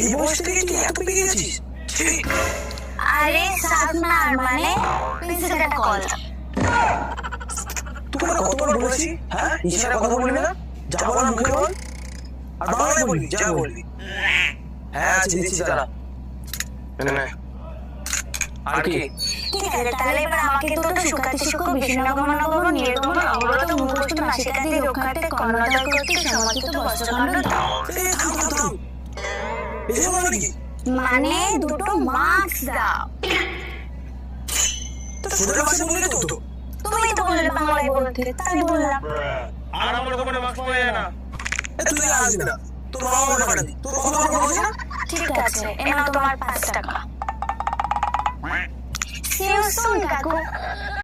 এই বয়স থেকে তুই এত পেকে গেছিস? আরে সাধনার মানে প্রিন্সেসের কল। তুই না কতবার বলেছি, হ্যাঁ ইশারা কথা বলবি না, যা বলার মুখে বল, আর বাংলায় বলবি যা বলবি। হ্যাঁ আছে দিচ্ছি তারা। আর কি? ঠিক আছে, তাহলে এবার আমাকে দুটো সুকাতি শুক্র বিষ্ণুগমনগম নির্গমন অবরত মুখষ্ট নাসিকাদি রক্ষার্থে কর্ণদয় করতে সমর্থিত বস্ত্রখণ্ড দাও। এসব মানে কি? মানে দুটো মাস্ক দাও। তো সোজা ভাষায় বললে তো হতো। তুমি তো বললে বাংলায় বলতে, তাই বললাম। আর আমার দোকানে মাস্ক পাওয়া যায় না। তুই আসবি না, তোর বাবা আমাকে পাঠাবি, তোর কথা বলছিস না। ঠিক আছে, এ নাও তোমার 5 টাকা। See you soon, কাকু।